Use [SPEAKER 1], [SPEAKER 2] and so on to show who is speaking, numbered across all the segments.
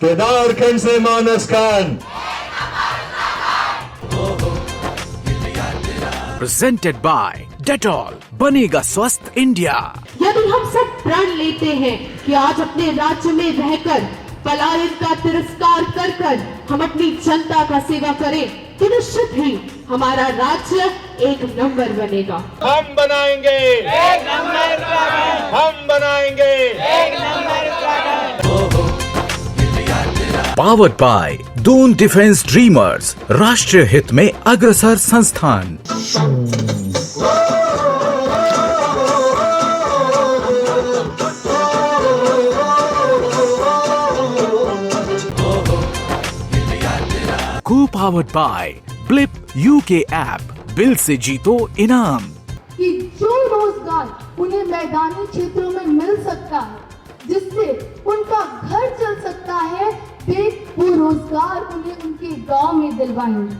[SPEAKER 1] केदारखंड से Manaskhand.
[SPEAKER 2] Presented by Dettol, बनेगा स्वस्थ इंडिया।
[SPEAKER 3] यदि हम सब प्रण लेते हैं कि आज अपने राज्य में रहकर पलायन का तिरस्कार कर कर हम अपनी जनता का सेवा करें, तो निश्चित ही हमारा राज्य एक नंबर बनेगा।
[SPEAKER 1] हम बनाएंगे एक नंबर का घर। हम बनाएंगे एक नंबर का घर।
[SPEAKER 2] Powered by Doon defence dreamers, राष्ट्रीय हित में अग्रसर संस्थान। Co-powered by Blip UK app, bill से जीतो इनाम।
[SPEAKER 4] कि जो रोजगार उन्हें मैदानी क्षेत्रों में मिल सकता है, जिससे उनका घर चल सकता है, वे वो रोजगार उन्हें उनके गांव में दिलवाएंगे।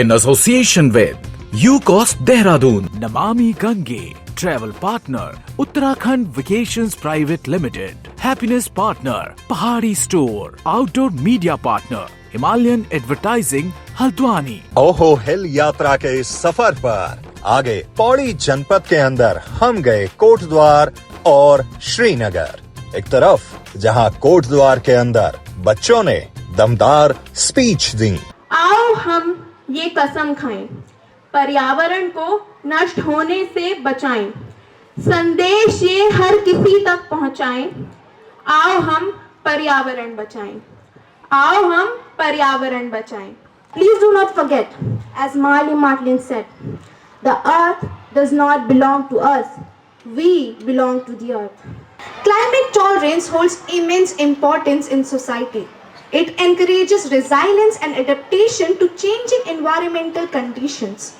[SPEAKER 2] In association with UCOS Dehradun, Namami Gange, Travel Partner, Uttarakhand Vacations Private Limited, Happiness Partner, Pahadi Store, Outdoor Media Partner, Himalayan Advertising, Haldwani.
[SPEAKER 5] ओहो हिल यात्रा के इस सफर पर आगे पौड़ी जनपद के अंदर हम गए कोटद्वार और श्रीनगर। एक तरफ जहां कोटद्वार के अंदर बच्चों ने दमदार स्पीच दी।
[SPEAKER 6] आओ हम ये कसम खाएं, पर्यावरण को नष्ट होने से बचाएं, संदेश ये हर किसी तक पहुंचाएं। आओ हम पर्यावरण बचाएं, आओ हम पर्यावरण बचाएं। Please do not forget, as Marley Martlin said, the earth does not belong to us, we belong to the earth. Climate tolerance holds immense importance in society. It encourages resilience and adaptation to changing environmental conditions.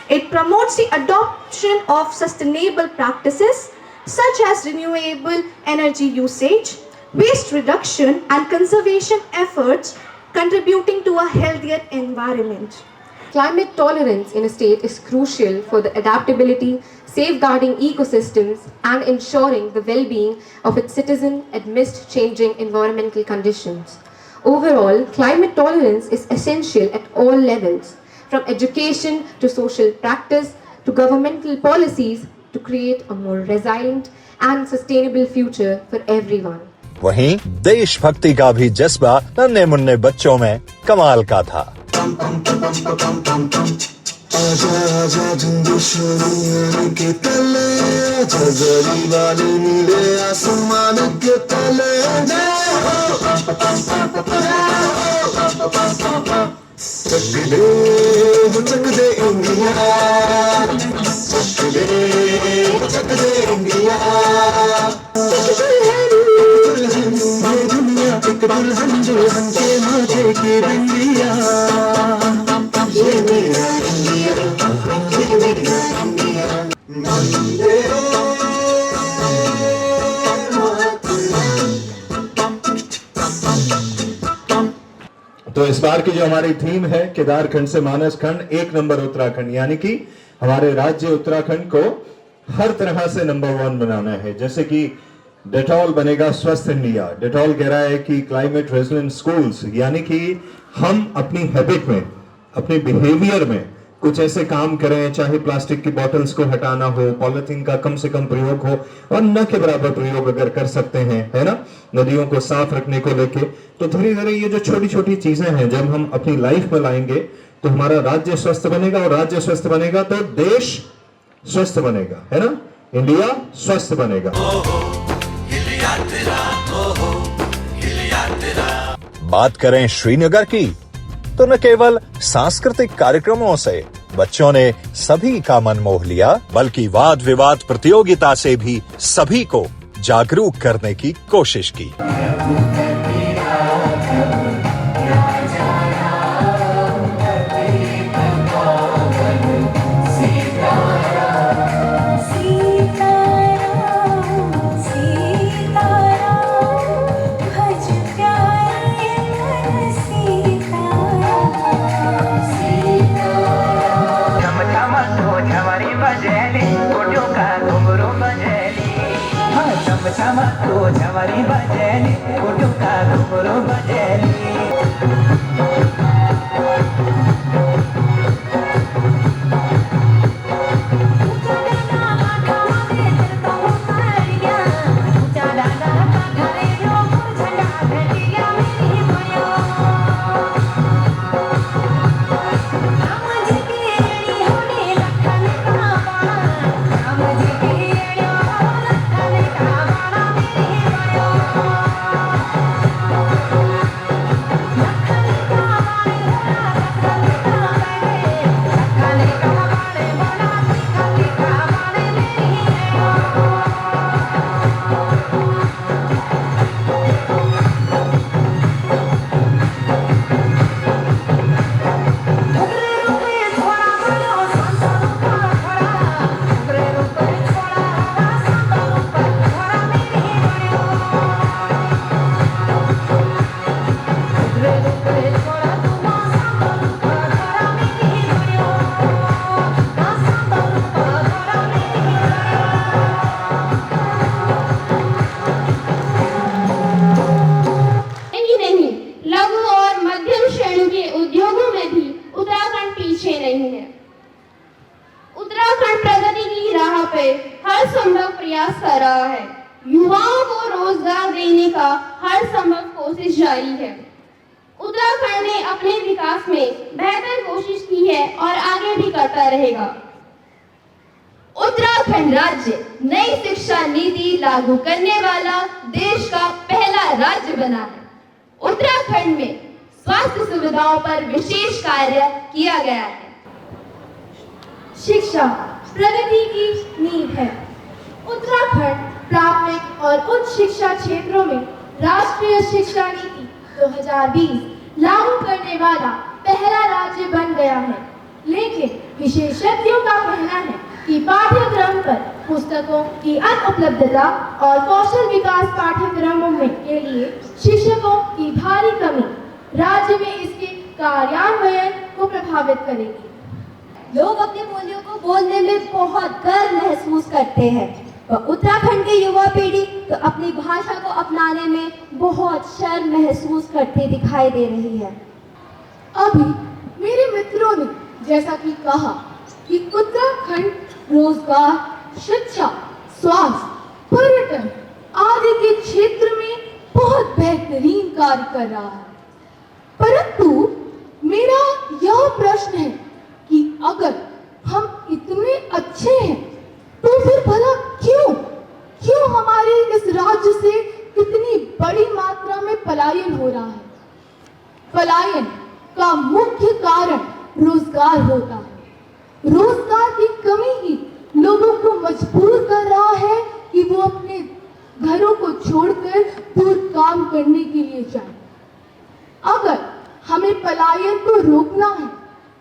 [SPEAKER 6] It promotes the adoption of sustainable practices such as renewable energy usage, waste reduction and conservation efforts, contributing to a healthier environment.
[SPEAKER 7] Climate tolerance in a state is crucial for the adaptability, safeguarding ecosystems, and ensuring the well-being of its citizens amidst changing environmental conditions. Overall, climate tolerance is essential at all levels, from education to social practice to governmental policies, to create a more resilient and sustainable future for everyone.
[SPEAKER 5] वहीं देशभक्ति का भी जज्बा नन्हे मुन्ने बच्चों में कमाल का था। आजा आजा दुश्मनी के तले, आजा गरीबान नीले आसमान के तले। चक दे इंडिया, चक दे इंडिया। एक दुल्हन दुल्हन के माथे की बिंदिया, ये मेरा इंडिया, ये मेरा इंडिया।
[SPEAKER 1] तो इस बार की जो हमारी थीम है केदारखंड से मानसखंड, एक नंबर उत्तराखंड, यानी कि हमारे राज्य उत्तराखंड को हर तरह से नंबर 1 बनाना है। जैसे कि डेटॉल बनेगा स्वस्थ इंडिया। डेटॉल कह रहा है कि क्लाइमेट रेजिलेंट स्कूल्स, यानी कि हम अपनी हैबिट में, अपने बिहेवियर में कुछ ऐसे काम करें, चाहे प्लास्टिक की बॉटल्स को हटाना हो, पॉलिथीन का कम से कम प्रयोग हो और न के बराबर प्रयोग अगर कर सकते हैं, है ना, नदियों को साफ रखने को लेके, तो धीरे धीरे ये जो छोटी छोटी चीजें हैं जब हम अपनी लाइफ में लाएंगे तो हमारा राज्य स्वस्थ बनेगा, और राज्य स्वस्थ बनेगा तो देश स्वस्थ बनेगा, है ना, इंडिया स्वस्थ बनेगा।
[SPEAKER 5] बात करें श्रीनगर की, तो न केवल सांस्कृतिक कार्यक्रमों से बच्चों ने सभी का मन मोह लिया, बल्कि वाद विवाद प्रतियोगिता से भी सभी को जागरूक करने की कोशिश की।
[SPEAKER 8] ಮತ್ತು ಜವರಿ ಬಜೆಲಿ ಹುಡುಕ ಗುರು ಬಜೆಲಿ
[SPEAKER 6] उत्तराखंड प्रगति की राह पे हर संभव प्रयास कर रहा है। युवाओं को रोजगार देने का हर संभव कोशिश जारी है। उत्तराखंड ने अपने विकास में बेहतर कोशिश की है और आगे भी करता रहेगा।
[SPEAKER 4] उत्तराखंड राज्य नई शिक्षा नीति लागू करने वाला देश का पहला राज्य बना है। उत्तराखंड में स्वास्थ्य सुविधाओं पर विशेष कार्य किया गया है। शिक्षा प्रगति की नींव है। उत्तराखंड प्राथमिक और उच्च शिक्षा क्षेत्रों में राष्ट्रीय शिक्षा नीति 2020 लागू करने वाला पहला राज्य बन गया है। लेकिन विशेषज्ञों का कहना है कि पाठ्यक्रम पर पुस्तकों की अनुपलब्धता और कौशल विकास पाठ्यक्रमों में के लिए शिक्षकों की भारी कमी राज्य में इसके कार्यान्वयन को प्रभावित करेगी। लोग अपने मूल्यों को बोलने में बहुत गर्व महसूस करते हैं और उत्तराखंड की युवा पीढ़ी तो अपनी भाषा को अपनाने में बहुत शर्म महसूस करती दिखाई दे रही है। अभी मेरे मित्रों ने जैसा कि कहा कि उत्तराखंड रोजगार, शिक्षा, स्वास्थ्य, पर्यटन आदि के क्षेत्र में बहुत बेहतरीन कार्य कर रहा है। परंतु मेरा यह प्रश्न है कि अगर हम इतने अच्छे हैं तो फिर भला क्यों हमारे इस राज्य से इतनी बड़ी मात्रा में पलायन हो रहा है? पलायन का मुख्य कारण रोजगार होता है। रोजगार की कमी ही लोगों को मजबूर कर रहा है कि वो अपने घरों को छोड़कर दूर काम करने के लिए जाएं। अगर हमें पलायन को रोकना है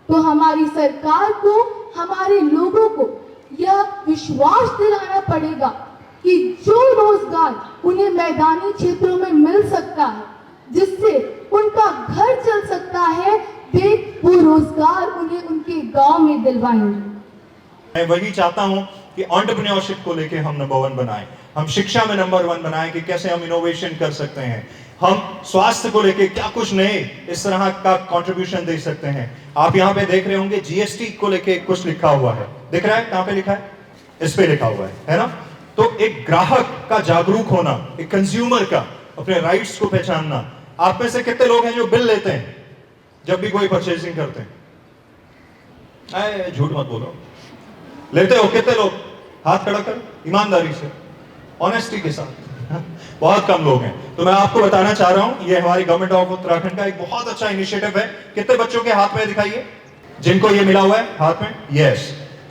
[SPEAKER 4] तो हमारी सरकार को, हमारे लोगों को यह विश्वास दिलाना पड़ेगा कि जो रोजगार उन्हें मैदानी क्षेत्रों में मिल सकता है, जिससे उनका घर चल सकता है, वे वो रोजगार उन्हें उनके गांव में दिलवाएंगे।
[SPEAKER 1] मैं वही चाहता हूं कि एंटरप्रेन्योरशिप को लेके हम नंबर 1 बनाएं, हम शिक्षा में नंबर 1 बनाएं कि कैसे हम इनोवेशन कर सकते हैं, हम स्वास्थ्य को लेके क्या कुछ नए इस तरह का कंट्रीब्यूशन दे सकते हैं। आप यहाँ पे देख रहे होंगे जीएसटी को लेके कुछ लिखा हुआ है, दिख रहा है कहाँ पे लिखा है? इस पे लिखा हुआ है ना? तो एक ग्राहक का जागरूक होना, एक कंज्यूमर का अपने राइट्स को पहचानना। आप में से कितने लोग हैं जो बिल लेते हैं जब भी कोई परचेसिंग करते हैं? झूठ मत बोलो, लेते हो? कितने लोग? हाथ खड़ा कर, ईमानदारी से, ऑनेस्टी के साथ। बहुत कम लोग हैं। तो मैं आपको बताना चाह रहा हूं, ये हमारी गवर्नमेंट ऑफ उत्तराखंड का एक बहुत अच्छा इनिशिएटिव है। कितने बच्चों के हाथ में दिखाइए जिनको ये मिला हुआ है हाथ में? यस।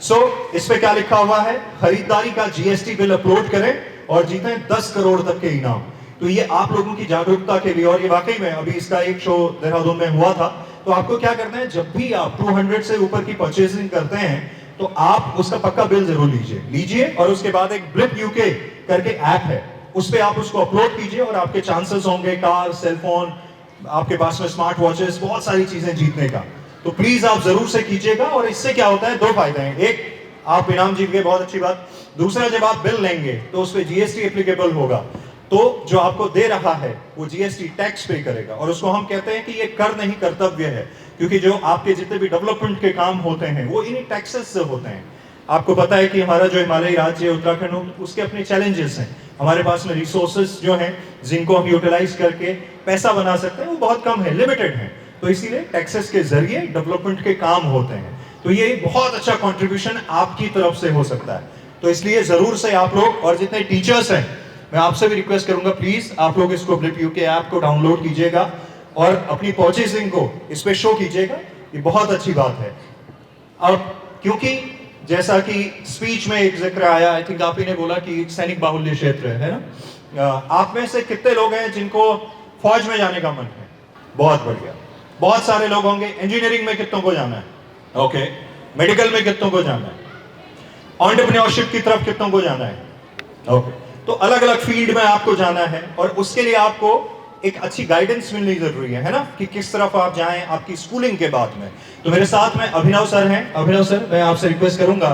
[SPEAKER 1] सो इस पे क्या लिखा हुआ है? खरीदारी का जीएसटी बिल अपलोड करें और जीतें 10 करोड़ तक के इनाम। तो ये आप लोगों की जागरूकता के लिए, और ये वाकई में अभी इसका एक शो देहरादून में हुआ था। तो आपको क्या करना है, जब भी आप 200 से ऊपर की परचेसिंग करते हैं तो आप उसका पक्का बिल जरूर लीजिए और उसके बाद एक ब्लिप यूके करके ऐप है, उस पे आप उसको अपलोड कीजिए और आपके चांसेस होंगे कार, सेलफोन, आपके पास में स्मार्ट वॉचेस, बहुत सारी चीजें जीतने का। तो प्लीज आप जरूर से कीजिएगा। और इससे क्या होता है, 2 फायदे हैं। एक,
[SPEAKER 9] आप इनाम जीत गए, बहुत अच्छी बात। दूसरा, जब आप बिल लेंगे तो उस पर जीएसटी एप्लीकेबल होगा, तो जो आपको दे रहा है वो जीएसटी टैक्स पे करेगा, और उसको हम कहते हैं कि ये कर नहीं कर्तव्य है, क्योंकि जो आपके जितने भी डेवलपमेंट के काम होते हैं वो इन्हीं टैक्सेस से होते हैं। आपको पता है कि हमारा जो हिमालयी राज्य है उत्तराखंड, उसके अपने चैलेंजेस हैं। हमारे पास में रिसोर्सेज जो हैं जिनको हम यूटिलाइज करके पैसा बना सकते हैं वो बहुत कम है, लिमिटेड है, तो इसीलिए टैक्सेस के जरिए डेवलपमेंट के काम होते हैं। तो ये बहुत अच्छा कंट्रीब्यूशन आपकी तरफ से हो सकता है, तो इसलिए जरूर से आप लोग और जितने टीचर्स हैं, मैं आपसे भी रिक्वेस्ट करूंगा, प्लीज आप लोग इसको ब्लिप यूके ऐप को डाउनलोड कीजिएगा और अपनी परचेसिंग को इस पे शो कीजिएगा, ये बहुत अच्छी बात है। अब क्योंकि जैसा कि स्पीच में एक जिक्र आया, आई थिंक आप ही ने बोला कि सैनिक बाहुल्य क्षेत्र है ना, आप में से कितने लोग हैं जिनको फौज में जाने का मन है? बहुत बढ़िया, बहुत सारे लोग होंगे। इंजीनियरिंग में कितनों को जाना है? ओके। मेडिकल में कितनों को जाना है? एंटरप्रेन्योरशिप की तरफ कितनों को जाना है? ओके। तो अलग अलग फील्ड में आपको जाना है और उसके लिए आपको एक अच्छी गाइडेंस मिलनी जरूरी है ना, कि किस तरफ आप जाएं आपकी स्कूलिंग के बाद में। तो मेरे साथ में अभिनव सर हैं। अभिनव सर, मैं आपसे रिक्वेस्ट करूंगा,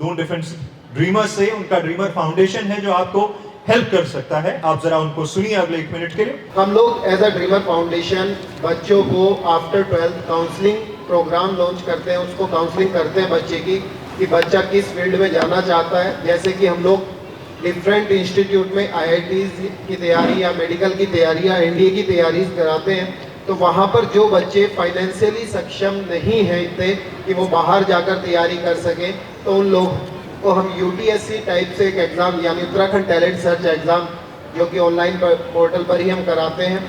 [SPEAKER 9] दून डिफेंस ड्रीमर्स से, उनका ड्रीमर फाउंडेशन है जो आपको हेल्प कर सकता है, आप जरा उनको सुनिए अगले 1 मिनट के लिए।
[SPEAKER 10] हम लोग एज अ ड्रीमर फाउंडेशन बच्चों को after 12th counselling programme launch करते हैं, उसको काउंसलिंग करते हैं बच्चे की, कि बच्चा किस फील्ड में जाना चाहता है। जैसे कि हम लोग डिफरेंट इंस्टीट्यूट में IITs की तैयारी या मेडिकल की तैयारी या NDA की तैयारी कराते हैं, तो वहाँ पर जो बच्चे फाइनेंशियली सक्षम नहीं हैं इतने कि वो बाहर जाकर तैयारी कर सकें, तो उन लोग को हम UTSC टाइप से एक एग्ज़ाम, यानी उत्तराखंड टैलेंट सर्च एग्ज़ाम, जो कि ऑनलाइन पोर्टल पर ही हम कराते हैं,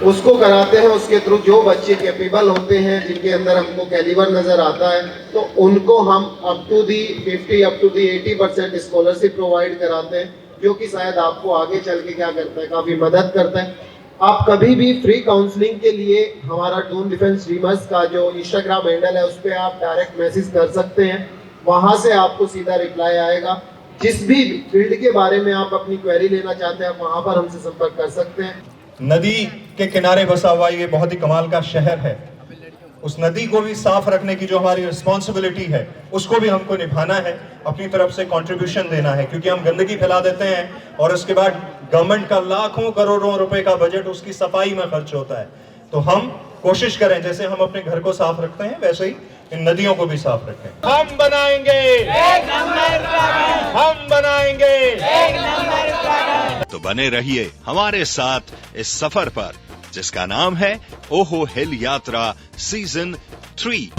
[SPEAKER 10] उसको कराते हैं। उसके थ्रू जो बच्चे कैपेबल होते हैं, जिनके अंदर हमको कैलिबर नज़र आता है, तो उनको हम up to the 80% scholarship provide कराते हैं, जो कि शायद आपको आगे चल के क्या करता है, काफ़ी मदद करता है। आप कभी भी फ्री काउंसलिंग के लिए हमारा डून डिफेंस ड्रीमर्स का जो इंस्टाग्राम हैंडल है उस पर आप डायरेक्ट मैसेज कर सकते हैं, वहाँ से आपको सीधा रिप्लाई आएगा। जिस भी फील्ड के बारे में आप अपनी क्वेरी लेना चाहते हैं, आप वहाँ पर हमसे संपर्क कर सकते हैं।
[SPEAKER 9] नदी के किनारे बसा हुआ ये बहुत ही कमाल का शहर है, उस नदी को भी साफ रखने की जो हमारी रिस्पॉन्सिबिलिटी है उसको भी हमको निभाना है, अपनी तरफ से कंट्रीब्यूशन देना है, क्योंकि हम गंदगी फैला देते हैं और उसके बाद गवर्नमेंट का लाखों करोड़ों रुपए का बजट उसकी सफाई में खर्च होता है। तो हम कोशिश करें, जैसे हम अपने घर को साफ रखते हैं वैसे ही इन नदियों को भी साफ रखें। हम बनाएंगे एक नंबर उत्तराखंड, हम बनाएंगे एक नंबर उत्तराखंड।
[SPEAKER 5] तो बने रहिए हमारे साथ इस सफर पर, जिसका नाम है ओहो हिल यात्रा सीजन 3।